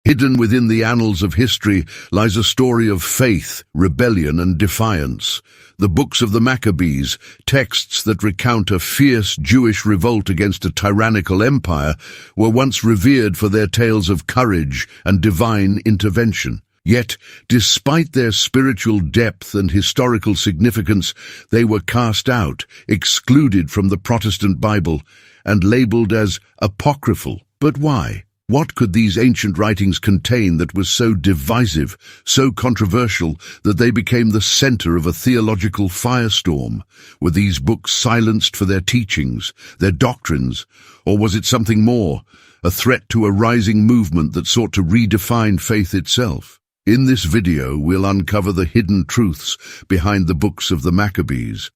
Hidden within the annals of history lies a story of faith, rebellion, and defiance. The books of the Maccabees, texts that recount a fierce Jewish revolt against a tyrannical empire, were once revered for their tales of courage and divine intervention. Yet, despite their spiritual depth and historical significance, they were cast out, excluded from the Protestant Bible, and labeled as apocryphal. But why? What could these ancient writings contain that was so divisive, so controversial, that they became the center of a theological firestorm? Were these books silenced for their teachings, their doctrines, or was it something more, a threat to a rising movement that sought to redefine faith itself? In this video, we'll uncover the hidden truths behind the books of the Maccabees.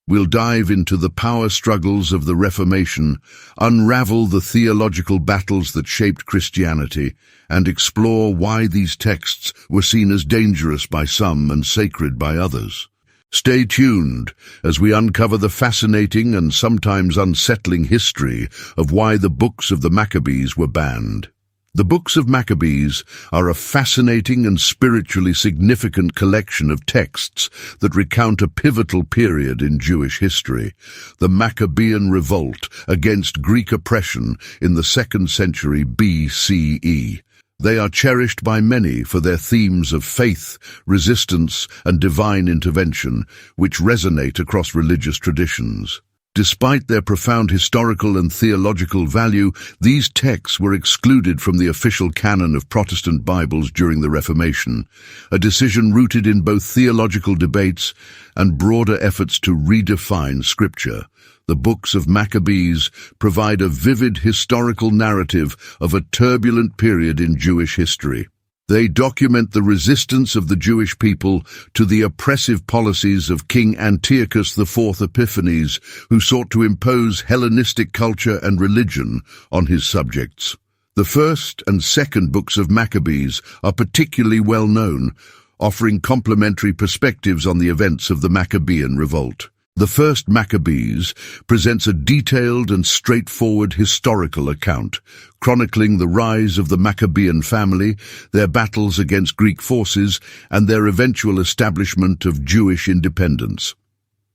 We'll dive into the power struggles of the Reformation, unravel the theological battles that shaped Christianity, and explore why these texts were seen as dangerous by some and sacred by others. Stay tuned as we uncover the fascinating and sometimes unsettling history of why the books of the Maccabees were banned. The books of Maccabees are a fascinating and spiritually significant collection of texts that recount a pivotal period in Jewish history, the Maccabean revolt against Greek oppression in the 2nd century BCE. They are cherished by many for their themes of faith, resistance, and divine intervention, which resonate across religious traditions. Despite their profound historical and theological value, these texts were excluded from the official canon of Protestant Bibles during the Reformation, a decision rooted in both theological debates and broader efforts to redefine Scripture. The books of Maccabees provide a vivid historical narrative of a turbulent period in Jewish history. They document the resistance of the Jewish people to the oppressive policies of King Antiochus IV Epiphanes, who sought to impose Hellenistic culture and religion on his subjects. The 1st and 2nd books of Maccabees are particularly well known, offering complementary perspectives on the events of the Maccabean revolt. The 1st Maccabees presents a detailed and straightforward historical account, chronicling the rise of the Maccabean family, their battles against Greek forces, and their eventual establishment of Jewish independence.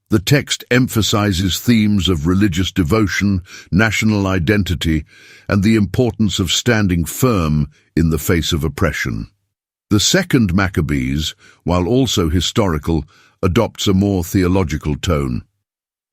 The text emphasizes themes of religious devotion, national identity, and the importance of standing firm in the face of oppression. The 2nd Maccabees, while also historical, adopts a more theological tone.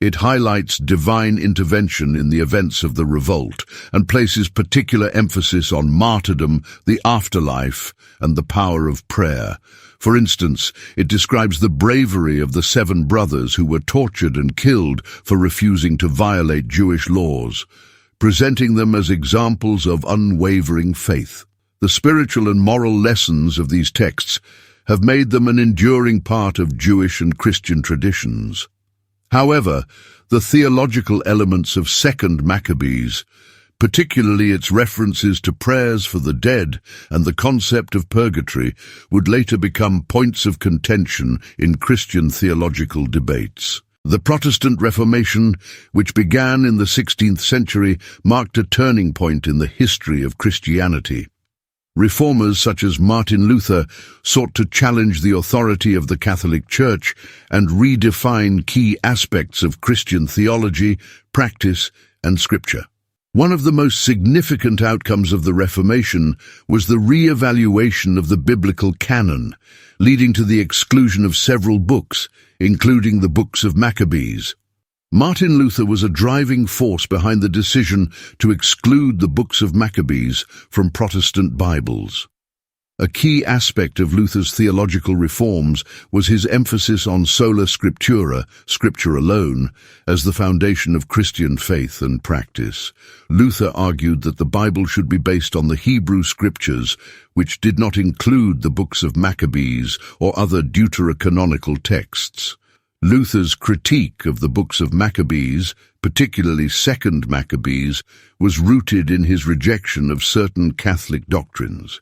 It highlights divine intervention in the events of the revolt and places particular emphasis on martyrdom, the afterlife, and the power of prayer. For instance, it describes the bravery of the 7 brothers who were tortured and killed for refusing to violate Jewish laws, presenting them as examples of unwavering faith. The spiritual and moral lessons of these texts have made them an enduring part of Jewish and Christian traditions. However, the theological elements of 2nd Maccabees, particularly its references to prayers for the dead and the concept of purgatory, would later become points of contention in Christian theological debates. The Protestant Reformation, which began in the 16th century, marked a turning point in the history of Christianity. Reformers such as Martin Luther sought to challenge the authority of the Catholic Church and redefine key aspects of Christian theology, practice, and Scripture. One of the most significant outcomes of the Reformation was the re-evaluation of the biblical canon, leading to the exclusion of several books, including the books of Maccabees. Martin Luther was a driving force behind the decision to exclude the books of Maccabees from Protestant Bibles. A key aspect of Luther's theological reforms was his emphasis on sola scriptura, Scripture alone, as the foundation of Christian faith and practice. Luther argued that the Bible should be based on the Hebrew Scriptures, which did not include the books of Maccabees or other deuterocanonical texts. Luther's critique of the books of Maccabees, particularly 2nd Maccabees, was rooted in his rejection of certain Catholic doctrines.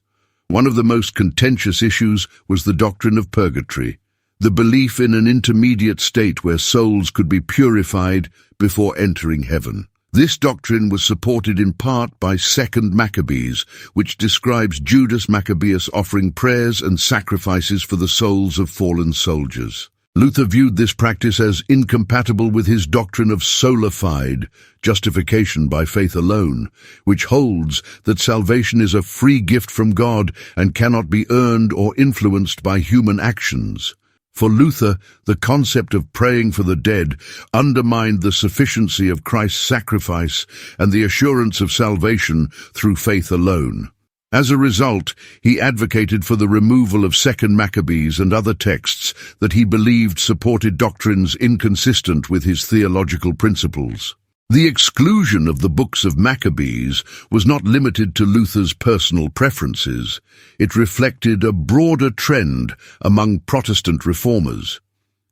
One of the most contentious issues was the doctrine of purgatory, the belief in an intermediate state where souls could be purified before entering heaven. This doctrine was supported in part by 2nd Maccabees, which describes Judas Maccabeus offering prayers and sacrifices for the souls of fallen soldiers. Luther viewed this practice as incompatible with his doctrine of sola fide, justification by faith alone, which holds that salvation is a free gift from God and cannot be earned or influenced by human actions. For Luther, the concept of praying for the dead undermined the sufficiency of Christ's sacrifice and the assurance of salvation through faith alone. As a result, he advocated for the removal of 2nd Maccabees and other texts that he believed supported doctrines inconsistent with his theological principles. The exclusion of the books of Maccabees was not limited to Luther's personal preferences. It reflected a broader trend among Protestant reformers.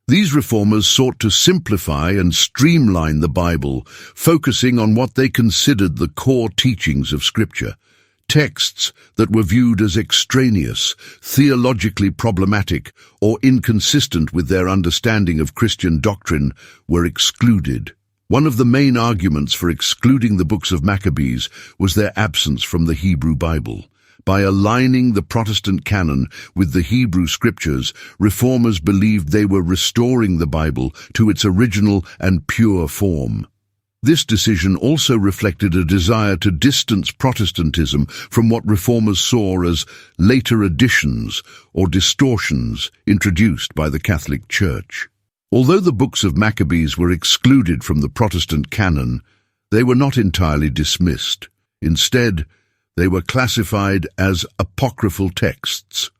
These reformers sought to simplify and streamline the Bible, focusing on what they considered the core teachings of Scripture. Texts that were viewed as extraneous, theologically problematic, or inconsistent with their understanding of Christian doctrine were excluded. One of the main arguments for excluding the books of Maccabees was their absence from the Hebrew Bible. By aligning the Protestant canon with the Hebrew Scriptures, reformers believed they were restoring the Bible to its original and pure form. This decision also reflected a desire to distance Protestantism from what reformers saw as later additions or distortions introduced by the Catholic Church. Although the books of Maccabees were excluded from the Protestant canon, they were not entirely dismissed. Instead, they were classified as apocryphal texts,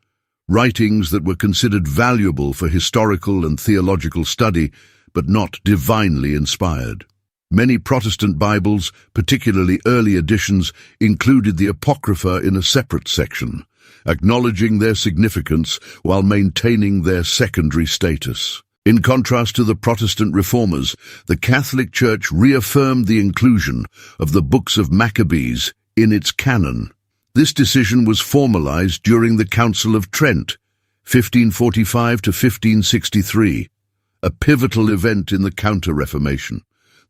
writings that were considered valuable for historical and theological study, but not divinely inspired. Many Protestant Bibles, particularly early editions, included the Apocrypha in a separate section, acknowledging their significance while maintaining their secondary status. In contrast to the Protestant reformers, the Catholic Church reaffirmed the inclusion of the books of Maccabees in its canon. This decision was formalized during the Council of Trent, 1545 to 1563, a pivotal event in the Counter-Reformation.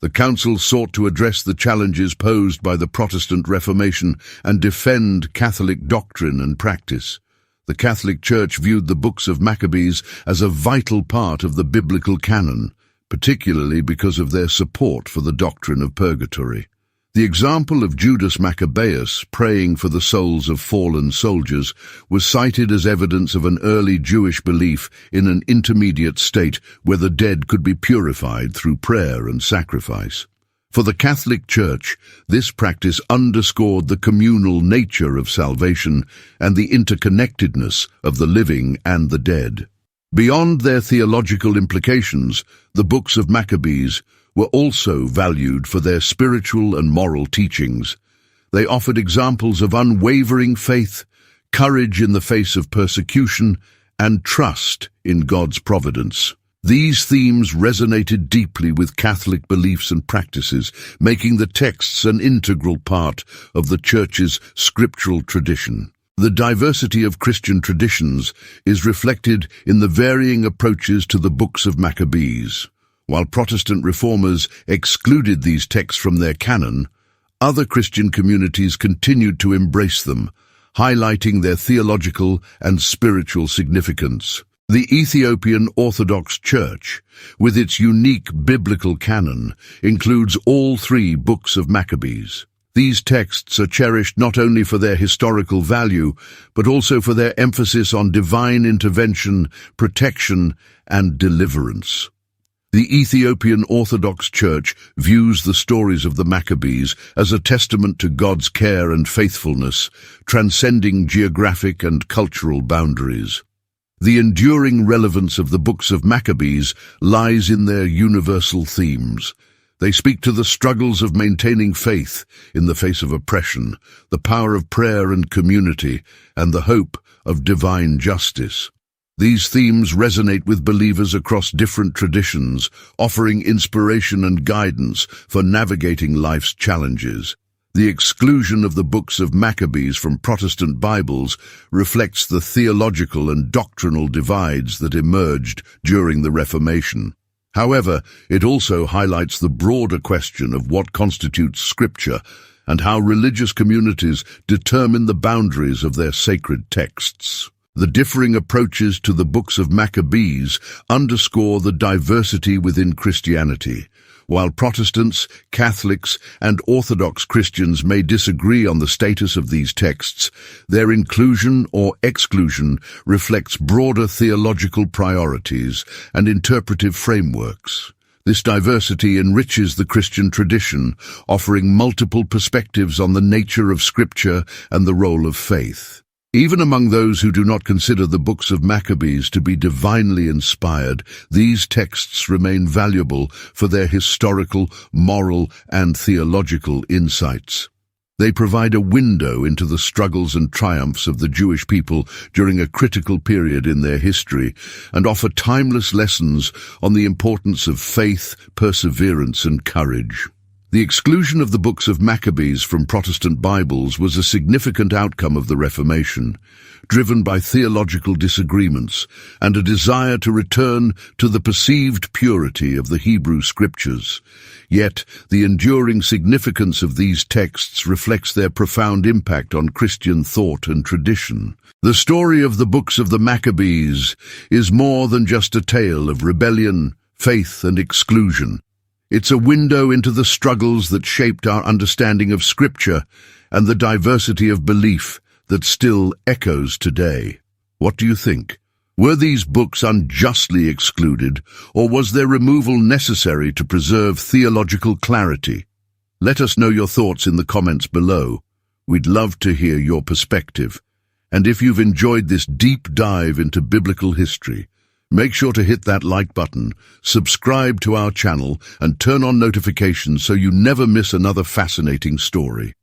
The Council sought to address the challenges posed by the Protestant Reformation and defend Catholic doctrine and practice. The Catholic Church viewed the books of Maccabees as a vital part of the biblical canon, particularly because of their support for the doctrine of purgatory. The example of Judas Maccabeus praying for the souls of fallen soldiers was cited as evidence of an early Jewish belief in an intermediate state where the dead could be purified through prayer and sacrifice. For the Catholic Church, this practice underscored the communal nature of salvation and the interconnectedness of the living and the dead. Beyond their theological implications, the books of Maccabees were also valued for their spiritual and moral teachings. They offered examples of unwavering faith, courage in the face of persecution, and trust in God's providence. These themes resonated deeply with Catholic beliefs and practices, making the texts an integral part of the Church's scriptural tradition. The diversity of Christian traditions is reflected in the varying approaches to the books of Maccabees. While Protestant reformers excluded these texts from their canon, other Christian communities continued to embrace them, highlighting their theological and spiritual significance. The Ethiopian Orthodox Church, with its unique biblical canon, includes all 3 books of Maccabees. These texts are cherished not only for their historical value, but also for their emphasis on divine intervention, protection, and deliverance. The Ethiopian Orthodox Church views the stories of the Maccabees as a testament to God's care and faithfulness, transcending geographic and cultural boundaries. The enduring relevance of the books of Maccabees lies in their universal themes. They speak to the struggles of maintaining faith in the face of oppression, the power of prayer and community, and the hope of divine justice. These themes resonate with believers across different traditions, offering inspiration and guidance for navigating life's challenges. The exclusion of the books of Maccabees from Protestant Bibles reflects the theological and doctrinal divides that emerged during the Reformation. However, it also highlights the broader question of what constitutes Scripture and how religious communities determine the boundaries of their sacred texts. The differing approaches to the books of Maccabees underscore the diversity within Christianity. While Protestants, Catholics, and Orthodox Christians may disagree on the status of these texts, their inclusion or exclusion reflects broader theological priorities and interpretive frameworks. This diversity enriches the Christian tradition, offering multiple perspectives on the nature of Scripture and the role of faith. Even among those who do not consider the books of Maccabees to be divinely inspired, these texts remain valuable for their historical, moral, and theological insights. They provide a window into the struggles and triumphs of the Jewish people during a critical period in their history and offer timeless lessons on the importance of faith, perseverance, and courage. The exclusion of the books of Maccabees from Protestant Bibles was a significant outcome of the Reformation, driven by theological disagreements and a desire to return to the perceived purity of the Hebrew Scriptures. Yet, the enduring significance of these texts reflects their profound impact on Christian thought and tradition. The story of the books of the Maccabees is more than just a tale of rebellion, faith, and exclusion. It's a window into the struggles that shaped our understanding of Scripture and the diversity of belief that still echoes today. What do you think? Were these books unjustly excluded, or was their removal necessary to preserve theological clarity? Let us know your thoughts in the comments below. We'd love to hear your perspective. And if you've enjoyed this deep dive into biblical history, make sure to hit that like button, subscribe to our channel, and turn on notifications so you never miss another fascinating story.